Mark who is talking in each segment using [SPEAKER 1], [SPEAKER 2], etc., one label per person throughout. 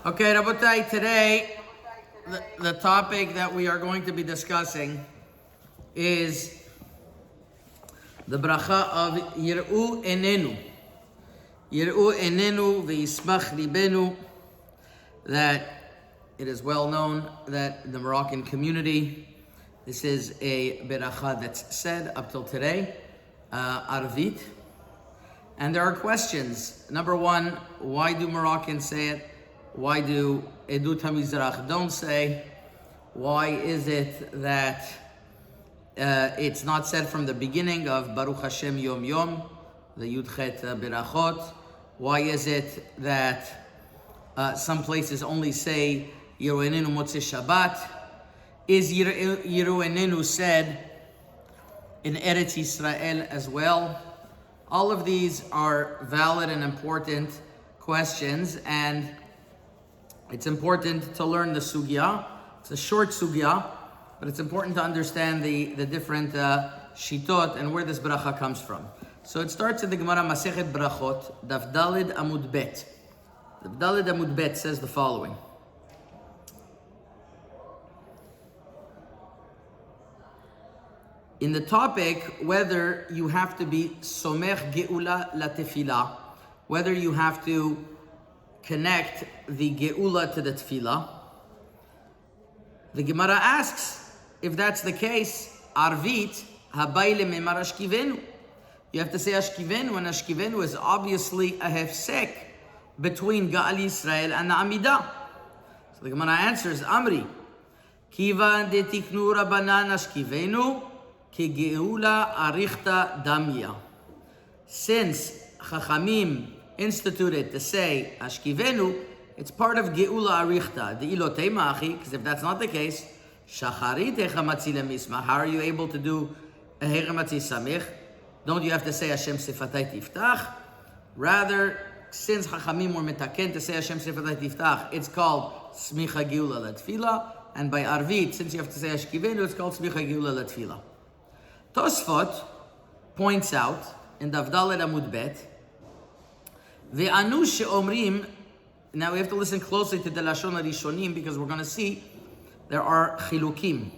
[SPEAKER 1] Okay, Rabotai, today the topic that we are going to be discussing is the bracha of Yiru Enenu. Yiru Enenu v'yismach libenu, that it is well known that in the Moroccan community, this is a bracha that's said up till today, Arvit. And there are questions. Number one, why do Moroccans say it? Why do Edut HaMizrach don't say? Why is it that it's not said from the beginning of Baruch Hashem Yom Yom, the Yudchet Berachot? Why is it that some places only say Yiru Enenu Motzei Shabbat? Is Yiru Enenu said in Eretz Yisrael as well? All of these are valid and important questions, and it's important to learn the sugya. It's a short sugya, but it's important to understand the different shitot and where this bracha comes from. So it starts in the Gemara Masechet Brachot, Daf Dalid Amud Bet. Daf Dalid Amud Bet says the following. In the topic, whether you have to be somech geula latefila, whether you have to connect the geula to the tefillah, the Gemara asks, if that's the case, arvit habayle memar ashkivenu. You have to say ashkivenu, and ashkivenu is obviously a hefsek between Ga'al Yisrael and the Amidah. So the Gemara answers, Amri, kivan de tiknu rabanan ashkivenu, ki geula arichta damya. Since Chachamim instituted to say ashkivenu, it's part of geula arichta. The ilotei machi, because if that's not the case, shacharit hechamatzi lemisma. How are you able to do a hechamatzi samich? Don't you have to say Hashem sifatay tiftach? Rather, since Chachamim were metaken to say Hashem sifatay tiftach, it's called smicha geula latfila, and by arvit, since you have to say ashkivenu, it's called smicha geula latfila. Tosfot points out in Daf Daled Amud Bet, Ve'anu she'omrim. Now we have to listen closely to the Lashon HaRishonim because we're going to see there are chilukim.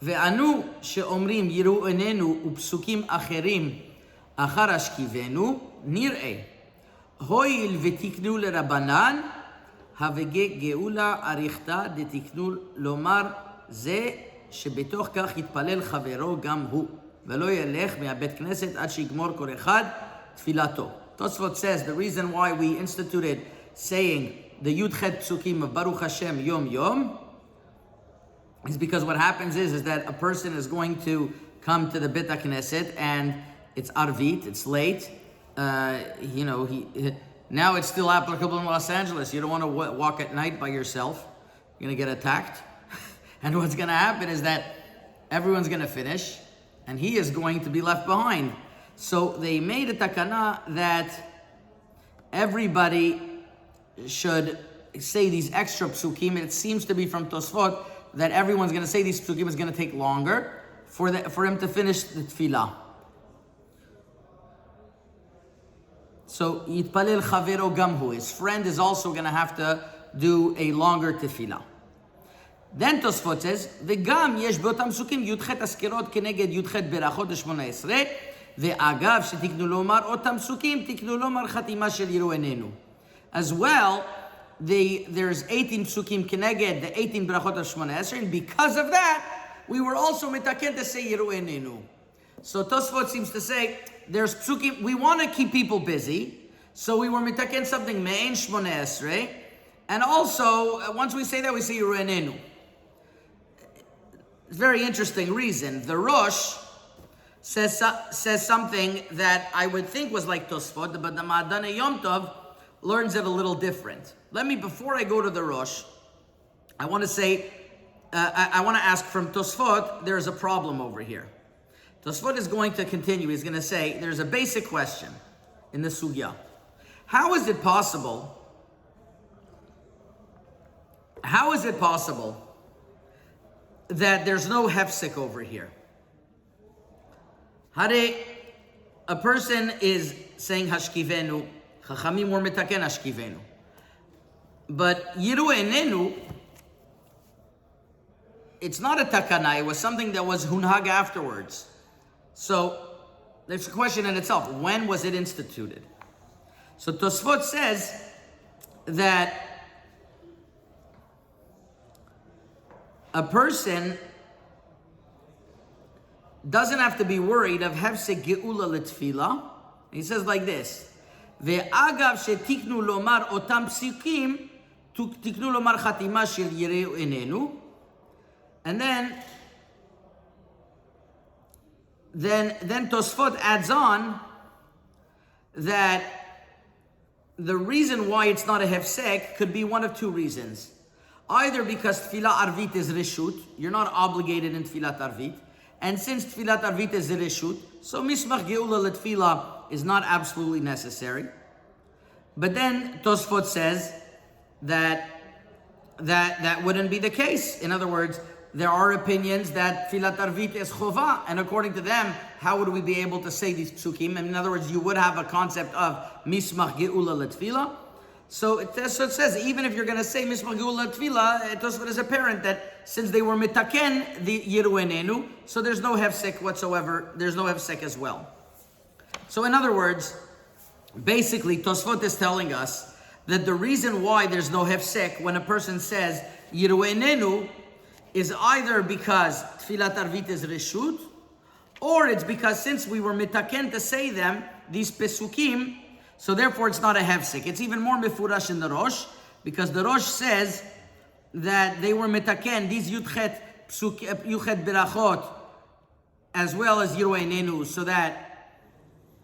[SPEAKER 1] Ve'anu she'omrim Yiru Enenu u'psukim acherim achar ashkivenu nir'eh hoil ve'tiknu l'rabanan havege geula arichta detiknu lomar ze שבתוך כך יתפלל חברו גם הוא, ולא ילך מהבית כנסת עד שיגמור כל אחד תפילתו. Tosfot says the reason why we instituted saying the Yudchet Psukim of Baruch Hashem Yom Yom is because what happens is that a person is going to come to the Beit HaKnesset and it's Arvit, it's late. Now it's still applicable in Los Angeles. You don't want to walk at night by yourself. You're going to get attacked. And what's going to happen is that everyone's going to finish, and he is going to be left behind. So they made a takana that everybody should say these extra psukim, and it seems to be from Tosfot that everyone's going to say these psukim is going to take longer for him to finish the tefillah. So yitpalel chavero gamhu, his friend is also going to have to do a longer tefillah. Then Tosfot says, וגם יש באותם פסוקים י"ח אזכרות כנגד י"ח ברכות ה-18, ואגב שתקנו לומר אותם פסוקים, תקנו לומר חתימה של ירו עינינו. As well, there's 18 psukim כנגד the 18 ברכות ה-18, and because of that, we were also מתקן to say ירו עינינו. So Tosfot seems to say, there's psukim, we want to keep people busy, so we were מתקן something מעין 18, and also, once we say that, we say ירו עינינו. Very interesting reason. The Rosh says something that I would think was like Tosfot, but the Ma'adane Yom Tov learns it a little different. Before I go to the Rosh, I want to say, I want to ask from Tosfot, there's a problem over here. Tosfot is going to continue. He's going to say, there's a basic question in the Sugya. How is it possible that there's no hefsek over here? Hare, a person is saying hashkivenu, chachamim were metaken hashkivenu. But Yiru Enenu, it's not a takana, it was something that was hunhag afterwards. So there's a question in itself, when was it instituted? So Tosfot says that a person doesn't have to be worried of hefsek geula letfila. He says like this: ve'agav shetiknu lomar otam psukim, tiknu lomar chatima shel Yiru Enenu. And then Tosfot adds on that the reason why it's not a hefsek could be one of two reasons. Either because tefillah arvit is reshut, you're not obligated in tefillat arvit, and since tefillat arvit is reshut, so mismach geula letefillah is not absolutely necessary. But then Tosfot says that wouldn't be the case. In other words, there are opinions that tefillat arvit is chova, and according to them, how would we be able to say these psukim? In other words, you would have a concept of mismach geula letefillah. So it says, even if you're going to say mismach geula letefillah, Tosfot is apparent that since they were mitaken the Yiru Enenu, so there's no hefsek whatsoever. There's no hefsek as well. So in other words, basically Tosfot is telling us that the reason why there's no hefsek when a person says Yiru Enenu is either because tefillat arvit is reshut, or it's because since we were mitaken to say them, these pesukim, so therefore it's not a hefsek. It's even more mefurash in the Rosh, because the Rosh says that they were mitaken, these yudchet berachot, as well as Yiru Enenu, so that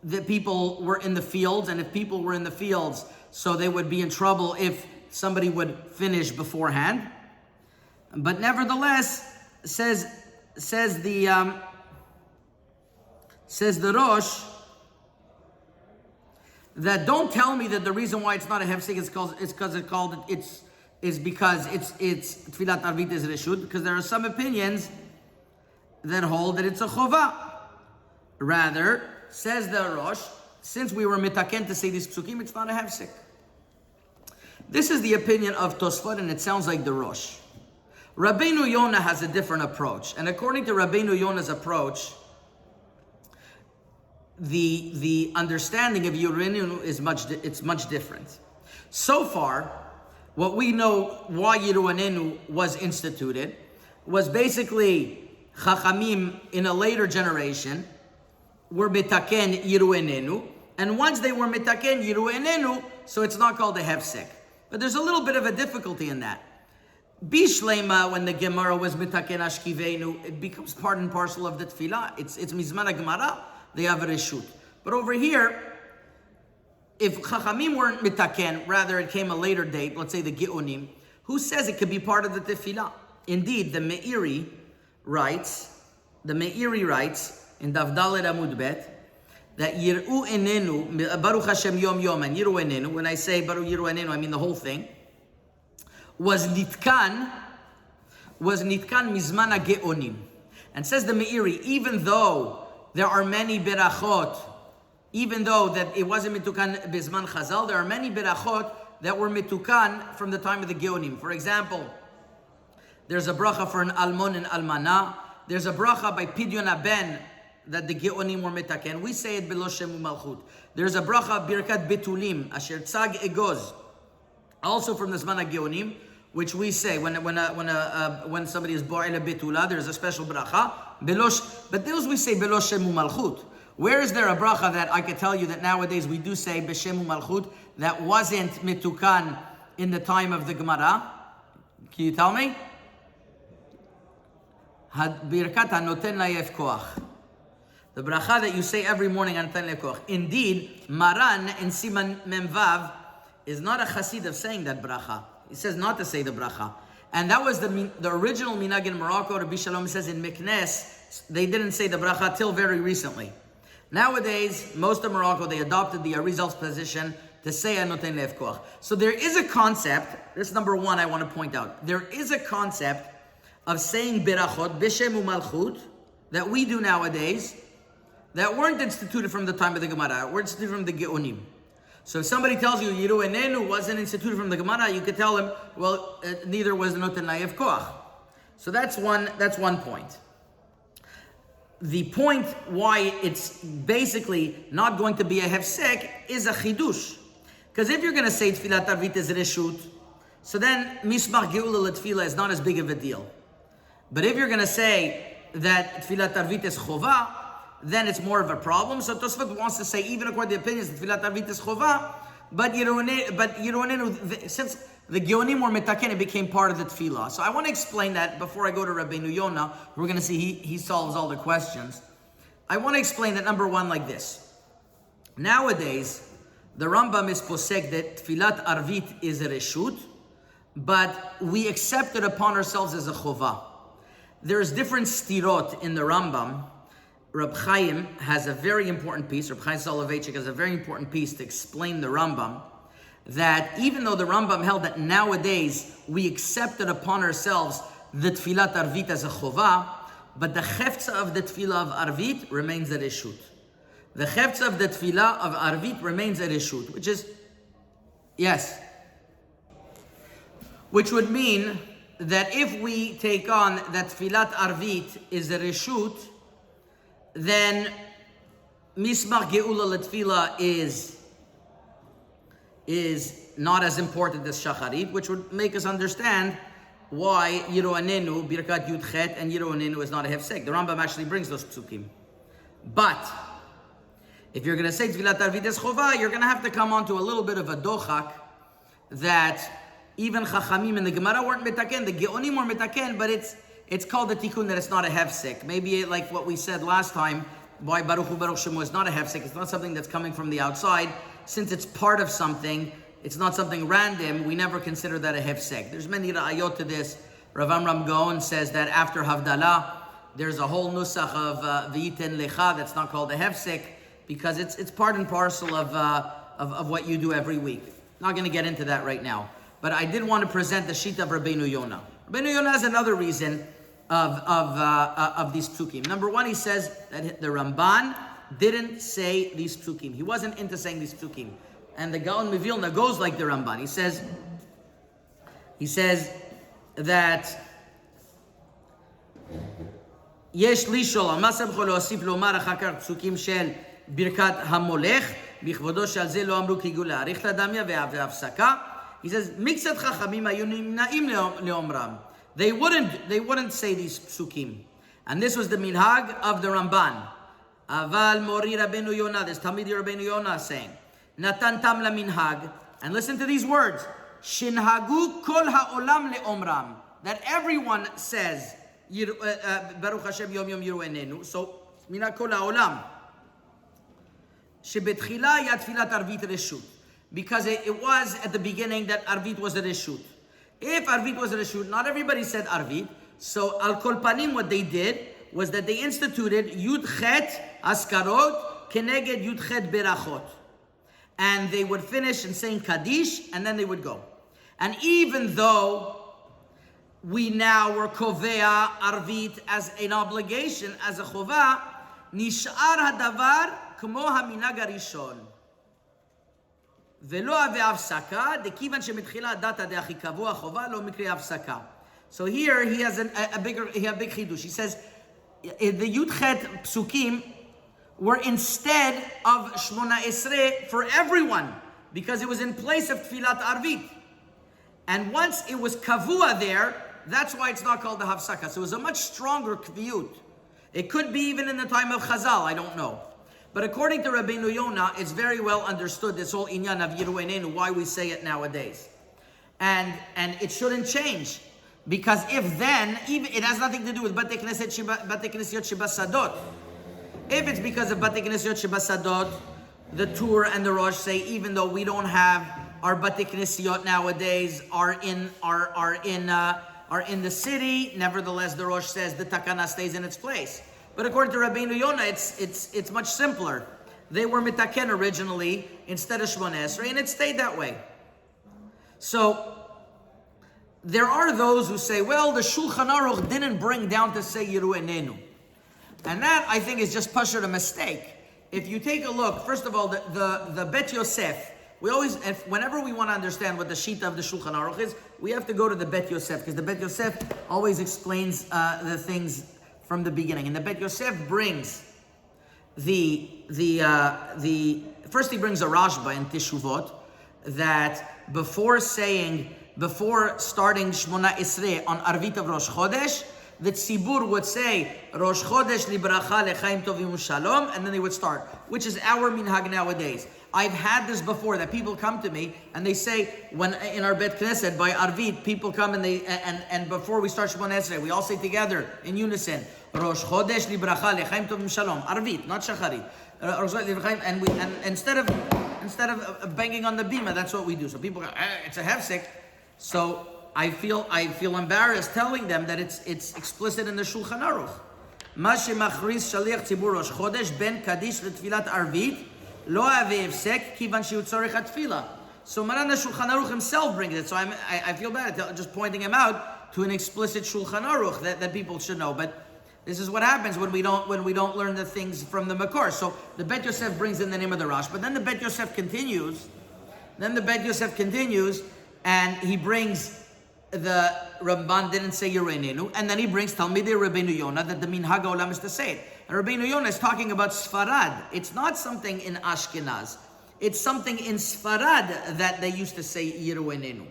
[SPEAKER 1] the people were in the fields, and if people were in the fields, so they would be in trouble if somebody would finish beforehand. But nevertheless, says the Rosh, that don't tell me that the reason why it's not a hefsek is because it's tefillat arvit is reshut, because there are some opinions that hold that it's a chova. Rather, says the Rosh, since we were mitaken to say these psukim, it's not a hefsek. This is the opinion of Tosfot, and it sounds like the Rosh. Rabbeinu Yonah has a different approach, and according to Rabbeinu Yonah's approach, the understanding of Yiru Enenu is much different. So far, what we know why Yiru Enenu was instituted was basically Chachamim in a later generation were mitaken Yiru Enenu, and once they were mitaken Yiru Enenu, so it's not called a hefsek. But there's a little bit of a difficulty in that. Bishlema, when the Gemara was mitaken ashkivenu, it becomes part and parcel of the tefillah. It's mizman Gemara, they have a reshut. But over here, if Chachamim weren't mitaken, rather it came a later date, let's say the Geonim, who says it could be part of the tefillah? Indeed, the Meiri writes in Davdalet Amud Bet, that Yiru Enenu, Baruch Hashem Yom Yom, and Yiru Enenu, when I say Baruch Yiru Enenu, I mean the whole thing, was nitkan mizman geonim. And says the Meiri, even though there are many berachot, even though that it wasn't mitukan bizman chazal, there are many berachot that were mitukan from the time of the geonim. For example, there's a bracha for an almon and almana. There's a bracha by Pidyon Aben that the geonim were mitaken. We say it below Shem U'Malchut. There's a bracha birkat betulim asher tzag egoz, also from the zman geonim, which we say when somebody is bo'el betula, there's a special bracha belosh. But those we say below Shem U'Malchut. Where is there a bracha that I could tell you that nowadays we do say b'Shem U'Malchut that wasn't mitukan in the time of the Gemara? Can you tell me? Birkat hanoten layef koach. The bracha that you say every morning on Natan Lekoch. Indeed, Maran in Siman Memvav is not a chassid of saying that bracha. He says not to say the bracha. And that was the original minhag in Morocco. Rabbi Shalom says in Meknes, they didn't say the bracha till very recently. Nowadays, most of Morocco, they adopted the Arizal's position to say Anoten Lev Koach. So there is a concept, this is number one I want to point out. There is a concept of saying Berachot, B'Shem U'Malchut, that we do nowadays, that weren't instituted from the time of the Gemara, were instituted from the Geonim. So if somebody tells you Yiru Enenu wasn't instituted from the Gemara, you could tell them, well, neither was Noten Nayev Koach. So that's one point. The point why it's basically not going to be a hefsek is a chidush. Because if you're going to say Tfilat Arvit is reshut, so then Mismach Geula L'Tfila is not as big of a deal. But if you're going to say that Tfilat Arvit is chova, then it's more of a problem. So Tosfot wants to say, even according to the opinions, Tfilat Arvit is chova, but Yiru Enenu, since the Geonim were metaken, it became part of the Tfilah. So I want to explain that before I go to Rabbeinu Yonah. We're going to see he solves all the questions. I want to explain that, number one, like this. Nowadays, the Rambam is posek that Tfilat Arvit is a reshut, but we accept it upon ourselves as a chova. There's different stirot in the Rambam. Reb Chaim has a very important piece, Reb Chaim Soloveitchik has a very important piece to explain the Rambam, that even though the Rambam held that nowadays we accept it upon ourselves the Tfilat Arvit as a chova, but the chefza of the Tfilah of Arvit remains a reshut. The chefza of the Tfilah of Arvit remains a reshut, which is, yes, which would mean that if we take on that Tfilat Arvit is a reshut, then Mismach Geula L'Tfila is not as important as Shacharit, which would make us understand why Yiru Enenu, Birkat Yud Chet, and Yiru Enenu is not a hefsek. The Rambam actually brings those psukim. But if you're going to say Tfilat Arvit is chova, you're going to have to come on to a little bit of a dochak that even Chachamim and the Gemara weren't metaken, the Geonim were metaken, but it's called a tikkun that it's not a hefsek. Maybe like what we said last time, why Baruch Hu Baruch Shemu is not a hefsek. It's not something that's coming from the outside. Since it's part of something, it's not something random, we never consider that a hefsek. There's many ra'ayot to this. Rav Amram Gaon says that after Havdalah, there's a whole nusach of V'yiten Lecha that's not called a hefsek, because it's part and parcel of what you do every week. Not going to get into that right now. But I did want to present the sheet of Rabbeinu Yonah. Rabbeinu Yonah has another reason of these psukim. Number one, he says that the Ramban didn't say these psukim. He wasn't into saying these psukim. And the Gaon Mivilna goes like the Ramban. He says that יש לשאול, מה סמכו להוסיף לומר אחר כך פסוקים של ברכת המולך, בכבודו שעל זה לא אמרו כי גאולה, אריך לדמיה והפסקה. He says, מקצת חכמים היו נמנעים לאומרם. They wouldn't say these psukim. And this was the minhag of the Ramban. Aval mori Rabbeinu Yonah, this Talmidi Rabbeinu Yonah saying, Natan tam la minhag, and listen to these words, Shinhagu kol ha'olam le'omram, that everyone says, Baruch Hashem Yom Yom Yiru Enenu, so minhag kol ha'olam, Shebetchila ya tfilat arvit reshut, because it was at the beginning that arvit was a reshut. If arvit was a reshut, not everybody said arvit, so al kol panim what they did was that they instituted Yud Chet Askarot Keneged Yud Chet Berachot. And they would finish in saying Kaddish, and then they would go. And even though we now were Kovea Arvit as an obligation, as a Chovah, Nishar Hadavar Kmo HaMinag HaRishon. ולא הווה הפסקה, דכיוון שמתחילה דתא דאחי קבוע חובה, לא מקרה הפסקה. So here he has a big chidush. He says, the Yud Chet psukim were instead of Shmona Esrei for everyone, because it was in place of Tfilat Arvit. And once it was kavua there, that's why it's not called the Hafsaka. So it was a much stronger kviyut. It could be even in the time of Chazal, I don't know. But according to Rabbeinu Yonah, it's very well understood, this whole inyan of Yiru Enenu, why we say it nowadays. And it shouldn't change. Because if then, even it has nothing to do with Batei Knesiot Sheba Sadot. If it's because of Batei Knesiot Sheba Sadot, the Tur and the Rosh say, even though we don't have our Batei Knesiot nowadays are in the city, nevertheless the Rosh says the Takana stays in its place. But according to Rabbeinu Yonah, it's much simpler. They were mitaken originally instead of Shmona Esrei, and it stayed that way. So there are those who say, well, the Shulchan Aruch didn't bring down to say Yiru Enenu. And that, I think, is just pashut a mistake. If you take a look, first of all, the Bet Yosef we always, whenever we want to understand what the Shita of the Shulchan Aruch is, we have to go to the Bet Yosef, because the Bet Yosef always explains the things from the beginning. And the Bet Yosef brings first he brings a Rashba in Teshuvot, that before starting Shmona Esrei on Arvit of Rosh Chodesh, the Tzibur would say, Rosh Chodesh libracha lechaim tovim u'shalom, and then they would start, which is our minhag nowadays. I've had this before, that people come to me and they say, when in our Bet Knesset by Arvit, people come and and before we start Shmona Esrei, we all say together in unison, Rosh Chodesh libracha lechaim tovim u'shalom, Arvit, not Shacharit. And instead of banging on the bima, that's what we do. So people go, it's a hefsek. So I feel embarrassed telling them that it's explicit in the Shulchan Aruch. Ma shemachris shaliach tzibur rosh chodesh ben kadish letfilat arvit lo ave hefsek kivan shehu tzorech hatfila. So Maran Shulchan Aruch himself brings it. So I feel bad just pointing him out to an explicit Shulchan Aruch that people should know. But this is what happens when we don't learn the things from the Makor. So the Bet Yosef brings in the name of the Rosh, but then the Bet Yosef continues. And he brings the Ramban didn't say Yiru Enenu, and then he brings Talmidei Rabbeinu Yonah that the Minhag Olam is to say it. And Rabbeinu Yonah is talking about Sfarad. It's not something in Ashkenaz. It's something in Sfarad that they used to say Yiru Enenu.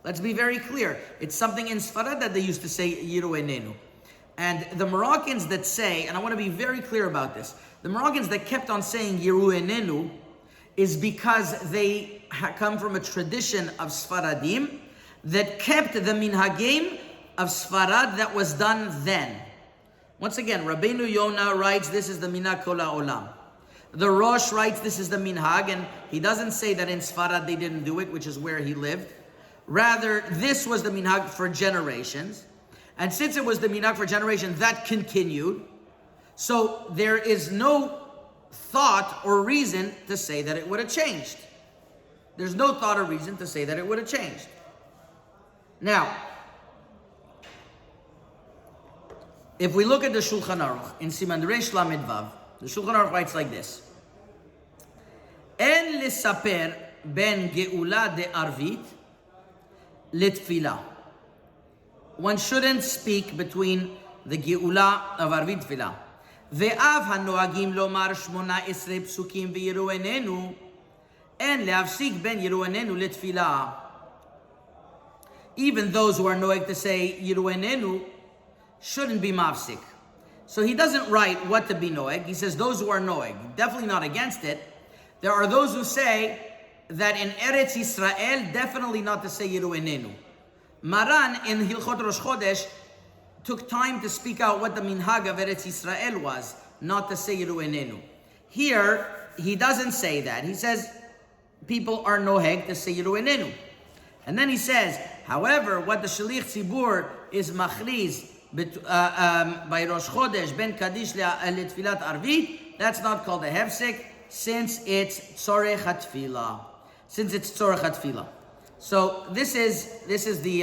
[SPEAKER 1] Let's be very clear. It's something in Sfarad that they used to say Yiru Enenu. And the Moroccans that say, and I want to be very clear about this, the Moroccans that kept on saying Yiru Enenu is because they come from a tradition of Sfaradim that kept the minhagim of Sfarad that was done then. Once again, Rabbeinu Yonah writes, this is the minhag kol ha'olam. The Rosh writes, this is the minhag, and he doesn't say that in Sfarad they didn't do it, which is where he lived. Rather, this was the minhag for generations. And since it was the minhag for generations, that continued. So there is no thought or reason to say that it would have changed. There's no thought or reason to say that it would have changed. Now, if we look at the Shulchan Aruch in Siman Reish Lamed Vav, the Shulchan Aruch writes like this: En lesaper ben geula de arvit letfila. One shouldn't speak between the geula of arvit tefillah. Ve'av hanoagim lomar 18 psukim v'yiru enenu en lehavsik ben yiru enenu letfila. Even those who are noeg to say yiru enenu shouldn't be mafsik. So he doesn't write what to be noeg. He says those who are noeg, definitely not against it. There are those who say that in Eretz Yisrael, definitely not to say yiru enenu. Maran in Hilchot Rosh Chodesh took time to speak out what the minhag of Eretz Yisrael was, not to say Yiru Enenu. Here, he doesn't say that. He says people are noheg to say Yiru Enenu. And then he says, however, what the Shaliach Tzibur is machriz by Rosh Chodesh ben Kaddish letfilat arvit, that's not called a hefsek, since it's tzorech hatfila. So this is the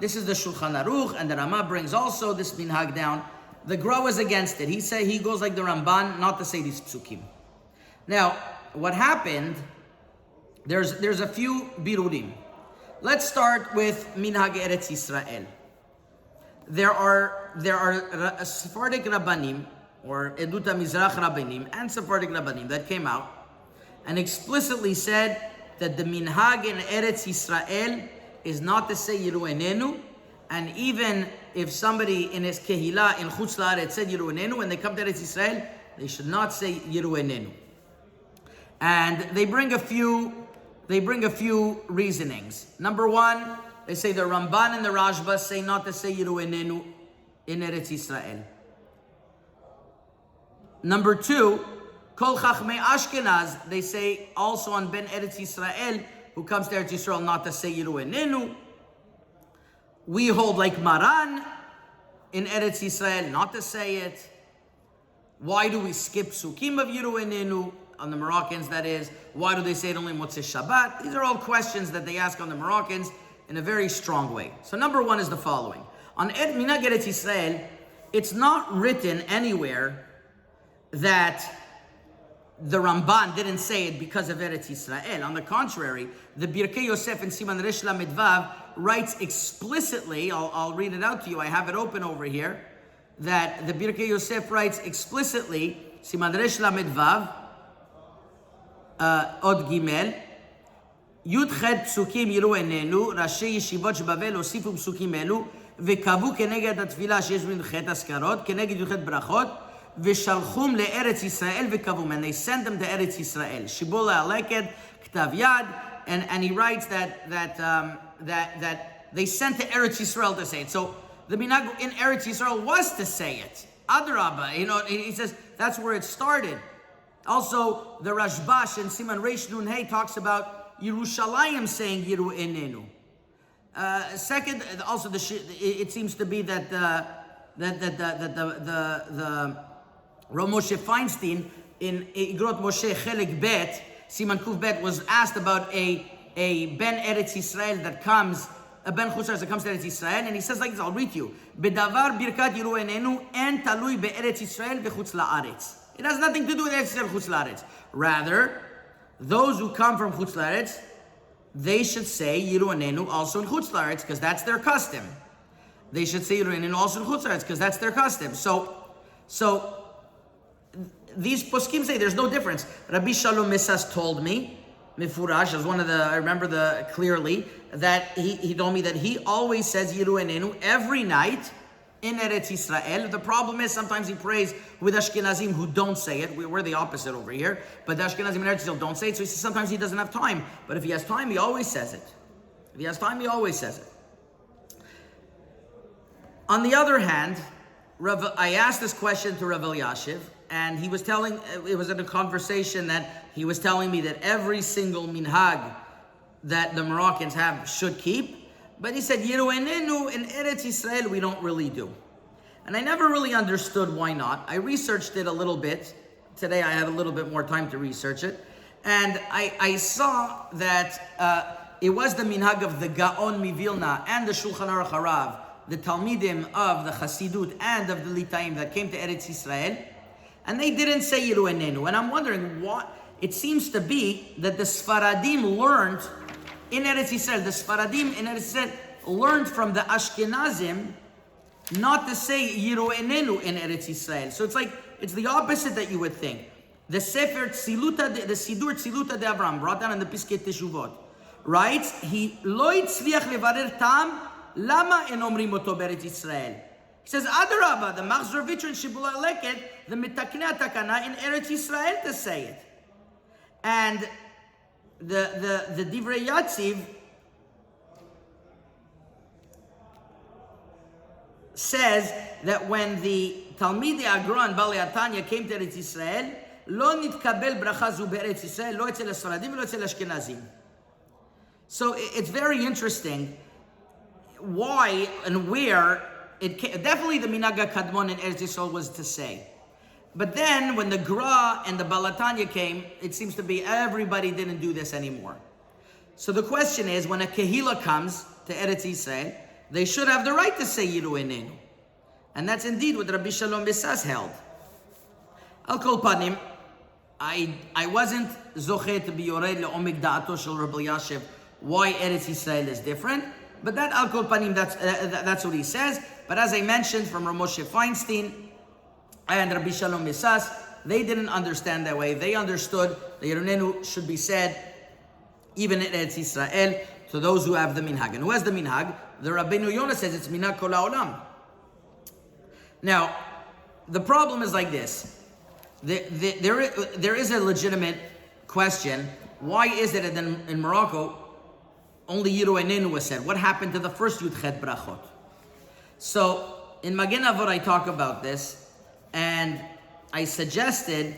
[SPEAKER 1] Shulchan Aruch, and the Rama brings also this minhag down. The Gra is against it. He goes like the Ramban, not to say these psukim. Now, what happened? There's a few birurim. Let's start with minhag Eretz Yisrael. There are Sephardic Rabbanim or Eduta Mizrach Rabbanim and Sephardic Rabbanim that came out and explicitly said that the minhag in Eretz Yisrael is not to say Yiru Enenu, and even if somebody in his kehila in Chutz La'aretz said Yiru Enenu, when they come to Eretz Yisrael, they should not say Yiru Enenu. And they bring a few reasonings. Number one, they say the Ramban and the Rashba say not to say Yiru Enenu in Eretz Yisrael. Number two, Kol Chachmei Ashkenaz, they say also on Ben Eretz Yisrael, who comes to Eretz Yisrael, not to say Yiru Enenu. We hold like Maran in Eretz Yisrael, not to say it. Why do we skip Sukim of Yiru Enenu? On the Moroccans, that is. Why do they say it only Motzei Shabbat? These are all questions that they ask on the Moroccans in a very strong way. So number one is the following. On Minhag Eretz Yisrael, it's not written anywhere that the Ramban didn't say it because of Eretz Yisrael. On the contrary, the Birkei Yosef in Siman Resh Lamed Vav writes explicitly, I'll read it out to you, I have it open over here, that the Birkei Yosef writes explicitly, Siman Resh Lamed Vav, Od Gimel, Yud Chet Psukim Yiru Enenu, Rashi Yeshivot Shebavel Osifu Psukim Elu, וקבעו כנגד התפילה שיש בין חטא אזכרות, כנגד י"ח ברכות, ושלחום לארץ ישראל וקבעום, and they sent them to Eretz Yisrael. Shibula Aleked, Ktav Yad, and he writes that they sent to Eretz Yisrael to say it. So the minhag in Eretz Yisrael was to say it. Adrabah, he says that's where it started. Also, the Rashbash in Siman Reish Nun Hey talks about Yerushalayim saying Yiru Enenu. Second, also it seems to be that the Rav Moshe Feinstein in Igrot Moshe Chelik Bet Siman Kuf Bet was asked about a Ben Eretz Yisrael that comes, a Ben Chutz that comes to Eretz Yisrael, and he says like this. I'll read to you. Bedavar birkat Yiru Enenu en talui beEretz Yisrael v'chutz la'aretz. It has nothing to do with Eretz Yisrael v'chutz la'aretz. Rather, those who come from chutz la'aretz, they should say Yiru Enenu also in Chutz La'aretz because that's their custom. They should say Yiru Enenu also in Chutz La'aretz because that's their custom. So these poskim say there's no difference. Rabbi Shalom Misas told me, Mifurash, as one of the, I remember clearly, that he told me that he always says Yiru Enenu every night in Eretz Yisrael. The problem is sometimes he prays with Ashkenazim who don't say it. We're the opposite over here. But the Ashkenazim in Eretz Yisrael don't say it. So he says sometimes he doesn't have time. But if he has time, he always says it. If he has time, he always says it. On the other hand, I asked this question to Rav Elyashiv, and he was telling, it was in a conversation that he was telling me that every single minhag that the Moroccans have should keep. But he said, Yiru Enenu in Eretz Yisrael, we don't really do. And I never really understood why not. I researched it a little bit. Today I had a little bit more time to research it. And I saw that it was the minhag of the Gaon Mivilna and the Shulchan Aruch Harav, the Talmidim of the Hasidut and of the Litaim that came to Eretz Yisrael. And they didn't say Yiru Enenu. And I'm wondering what, it seems to be that the Sfaradim learned in Eretz Yisrael, the Sfaradim in Eretz Yisrael learned from the Ashkenazim not to say Yiru Enenu in Eretz Yisrael. So it's the opposite that you would think. The Sefer Tziluta, the Sidur Tziluta de Avram, brought down in the Piskei Teshuvot, writes, he lo yitzliach levarer tam, lama en omrim oto be'eretz Yisrael. He says, Adarabah, the Machzor Vitr and Shibula Leket, the Mitaknei Takana in Eretz Yisrael to say it. And the Divrei Yatziv says that when the Talmidei Agron Balei Atanya came to Eretz Yisrael, lo nitkabel bracha zu be'eretz Yisrael, lo etzel Sfaradim, lo etzel Ashkenazim. So it's very interesting why and where it came. Definitely the Minaga Kadmon in Eretz Yisrael was to say. But then when the Gra and the Balatanya came, it seems to be everybody didn't do this anymore. So the question is, when a Kehila comes to Eretz Yisrael, they should have the right to say Yiru Enenu. And that's indeed what Rabbi Shalom Bisas held. Al Kol Panim, I wasn't zoche to be yored le'omik da'ato shel Rabbi Elyashiv why Eretz Yisrael is different. But that Al Kol Panim, that's what he says. But as I mentioned from Rav Moshe Feinstein and Rabbi Shalom Misas, they didn't understand that way. They understood that Yiru Enenu should be said even in Eretz Yisrael to those who have the minhag. And who has the minhag? The Rabbeinu Yonah says it's minhag kol ha'olam. Now, the problem is like this. There is a legitimate question. Why is it that in Morocco only Yiru Enenu was said? What happened to the first Yudchet Brachot? So in Magen Avot I talk about this, and I suggested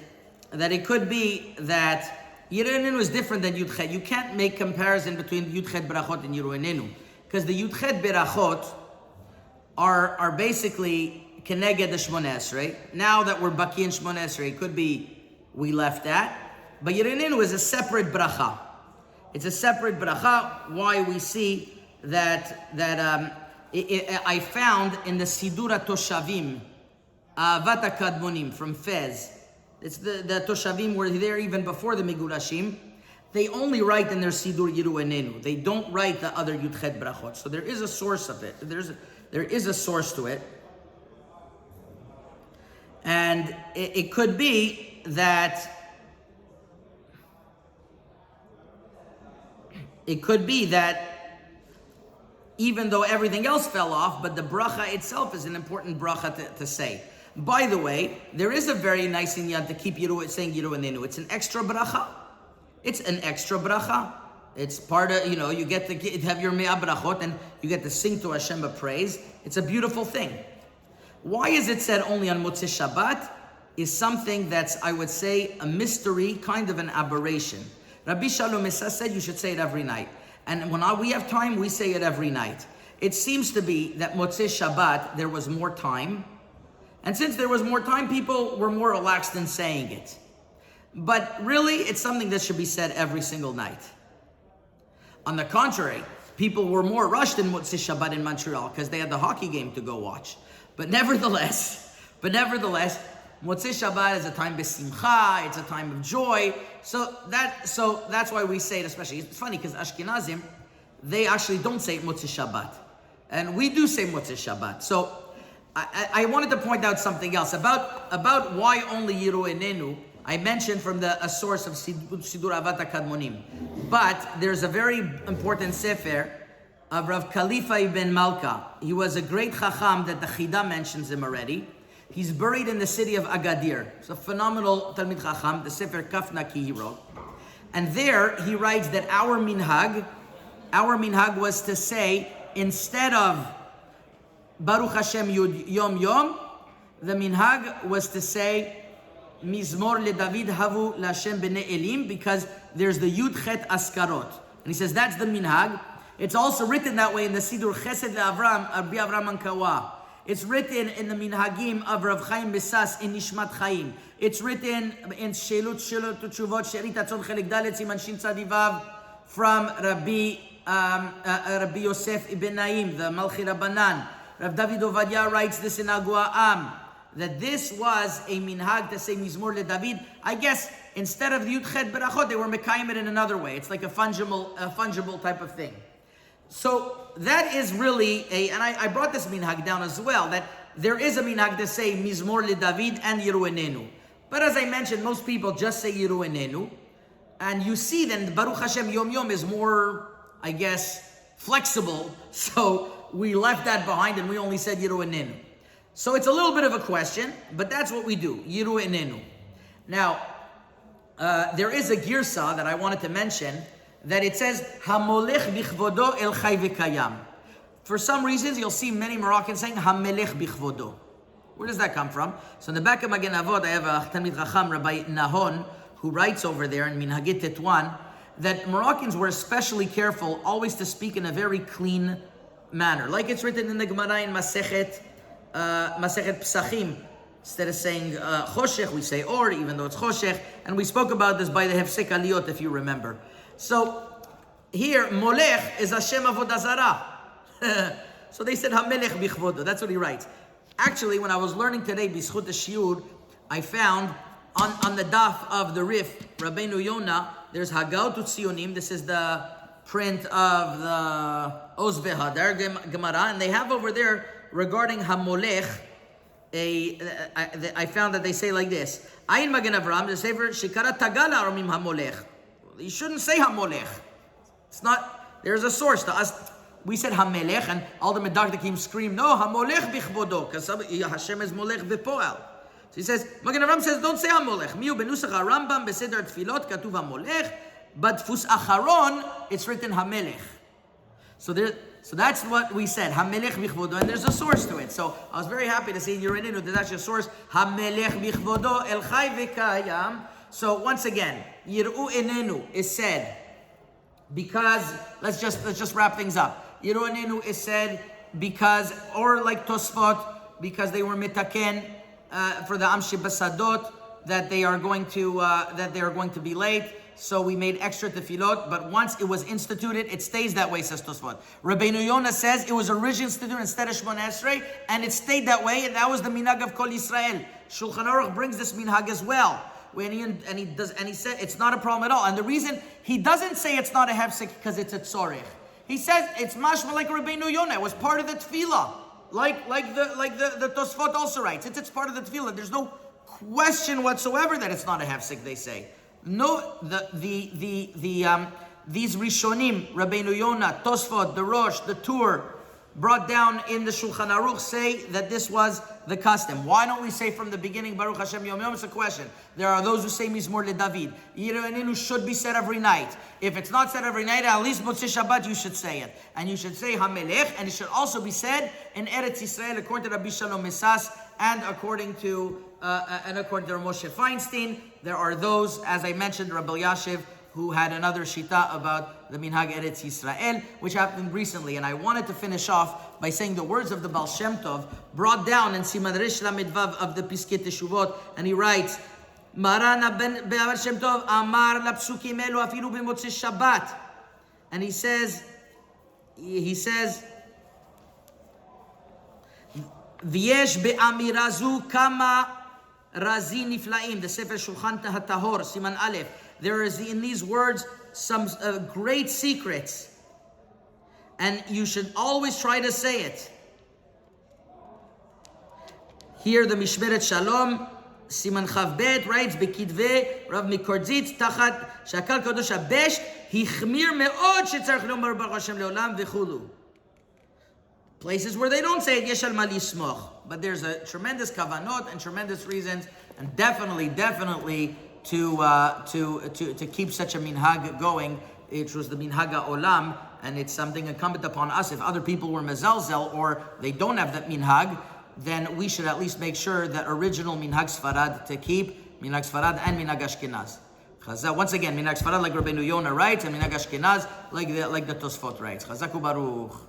[SPEAKER 1] that it could be that Yiru Enenu is different than Yudchet. You can't make comparison between Yudchet Brachot and Yiru Enenu, because the Yudchet Brachot are basically Keneged the Shmoneh Esrei. Now that we're Baki in Shmoneh Esrei, it could be we left that. But Yiru Enenu is a separate bracha. It's a separate bracha. Why we see that I found in the Sidura Toshavim, Avat Kadmonim from Fez, It's the Toshavim were there even before the Migurashim. They only write in their Sidur Yiru Enenu. They don't write the other Yudchet Brachot. So there is a source of it. There is a source to it. And it could be that even though everything else fell off, but the bracha itself is an important bracha to say. By the way, there is a very nice inyan to keep saying Yiru Enenu. It's an extra bracha. It's an extra bracha. It's part of, you get to have your me'ah brachot and you get to sing to Hashem a praise. It's a beautiful thing. Why is it said only on Motzei Shabbat is something that's, I would say, a mystery, kind of an aberration. Rabbi Shalom Issa said you should say it every night. And when we have time, we say it every night. It seems to be that Motzei Shabbat, there was more time. And since there was more time, people were more relaxed in saying it. But really, it's something that should be said every single night. On the contrary, people were more rushed in Motzei Shabbat in Montreal because they had the hockey game to go watch. But nevertheless, Motzei Shabbat is a time b'simcha, it's a time of joy. So that's why we say it especially. It's funny because Ashkenazim, they actually don't say Motzei Shabbat. And we do say Motzei Shabbat. So I wanted to point out something else about why only Yiru Enenu. I mentioned from a source of Sidur Avat HaKadmonim. But there's a very important sefer of Rav Khalifa ibn Malka. He was a great chacham that the Chida mentions him already. He's buried in the city of Agadir. It's a phenomenal Talmid Chacham, the Sefer Kafnaki he wrote. And there he writes that our minhag was to say, instead of Baruch Hashem Yom Yom, the minhag was to say, Mizmor le David Havu Lashem B'nei Elim, because there's the Yud Chet Askarot. And he says that's the minhag. It's also written that way in the Sidur Chesed LeAvram, Rabbi Avram Ankawa. It's written in the minhagim of Rav Chaim Besas in Nishmat Chaim. It's written in Shelut Tshuvot Sherit Atzon Chelik Dalet Siman Shin Tzadivav from Rabbi Yosef Ibn Naim, the Malchi Rabbanan. Rav David Ovadia writes this in Agua Am, that this was a minhag to say Mizmor le David. I guess instead of the Yud Chet Berachot, they were mekayim it in another way. It's like a fungible type of thing. So that is really and I brought this minhag down as well, that there is a minhag to say Mizmor le David and Yiru Enenu. But as I mentioned, most people just say Yiru Enenu. And you see then Baruch Hashem Yom Yom is more, I guess, flexible. So we left that behind and we only said Yiru Enenu. So it's a little bit of a question, but that's what we do, Yiru Enenu. Now, there is a girsa that I wanted to mention, that it says, Hamolech bichvodo el chai v'kayam. For some reasons, you'll see many Moroccans saying, Hamelech bichvodo. Where does that come from? So in the back of Magen Avot, I have a Talmid Chacham, Rabbi Nahon, who writes over there in Minhagit Tetwan, that Moroccans were especially careful always to speak in a very clean manner. Like it's written in the Gemara in Masechet Psachim. Instead of saying Choshech, we say Or, even though it's Choshech. And we spoke about this by the Hefsek Aliyot, if you remember. So here, Molech is Hashem Avodah Zarah. So they said Hamelech bichvodo. That's what he writes. Actually, when I was learning today B'schut HaShiur, I found on the daf of the Rif, Rabbeinu Yonah, there's Hagaot Utzionim. This is the print of the Oz Vehadar Gemara, and they have over there regarding Hamolech. I found that they say like this: Ayin Magen Avram, the Sefer Shikara Tagala Aromim Hamolech. You shouldn't say Hamolech. It's not. There's a source to us. We said Hamelech, and all the Medakdakim scream, no, Hamolech bichvodo, because Hashem is Molech v'poel. So he says, Magen Avram says, don't say Hamolech. Miu benusach Rambam beseder tfilot katuv Hamolech, but fus acharon, it's written Hamelech. So that's what we said, Hamelech bichvodo, and there's a source to it. So I was very happy to see in your Enenu, there's actually a source, Hamelech bichvodo el chai v'kayam. So once again, Yiru Enenu is said because, let's just wrap things up. Yiru Enenu is said because, or like Tosfot, because they were mitaken for the Amshi Basadot, that they are going to be late. So we made extra tefillot, but once it was instituted, it stays that way, says Tosfot. Rabbeinu Yonah says it was originally instituted instead of Shmona Esrei, and it stayed that way, and that was the minhag of Kol Yisrael. Shulchan Aruch brings this minhag as well. And he said it's not a problem at all. And the reason he doesn't say it's not a hefsek because it's a tzorich. He says it's mashma like Rabbeinu Yonah. It was part of the tefillah, like the Tosfot also writes. It's part of the tefillah. There's no question whatsoever that it's not a hefsek. They say no. These Rishonim, Rabbeinu Yonah, Tosfot, the Rosh, the Tur, brought down in the Shulchan Aruch say that this was the custom. Why don't we say from the beginning Baruch Hashem Yom Yom? It's a question. There are those who say Mizmor LeDavid. Yiru Enenu should be said every night. If it's not said every night, at least Motzei Shabbat you should say it. And you should say HaMelech, and it should also be said in Eretz Yisrael according to Rabbi Shalom Mesas and according to Moshe Feinstein. There are those, as I mentioned, Rabbi Yashiv, who had another shita about the Minhag Eretz Yisrael, which happened recently. And I wanted to finish off by saying the words of the Baal Shem Tov, brought down in Siman Rish Lamed Vav of the Piskei Teshuvot, and he writes, Marana ben Baal Shem Tov Amar lapsukim elu afilu b'motzei Shabbat. And he says, V'yesh be'amira zu kama razi niflaim, the Sefer Shulchan HaTahor, Siman Aleph. There is in these words some great secrets, and you should always try to say it. Here the Mishmeret Shalom, Siman Chav Bet, writes, Bekidve, Rav Mikordzitz, Tachat, Shakal Kadosh HaBesh, Hichmir Me'od Shetzarech Lomar Baruch Hashem Leolam V'chulu. Places where they don't say it, Yesh al ma lismoch. But there's a tremendous kavanot and tremendous reasons, and definitely, to keep such a minhag going. It was the minhag olam, and it's something incumbent upon us. If other people were mezalzel or they don't have that minhag, then we should at least make sure that original minhag Sfarad to keep minhag Sfarad and minhag Ashkenaz. Once again, minhag Sfarad like Rabbeinu Yonah writes, and minhag Ashkenaz like the Tosfot writes. Chazak u'baruch.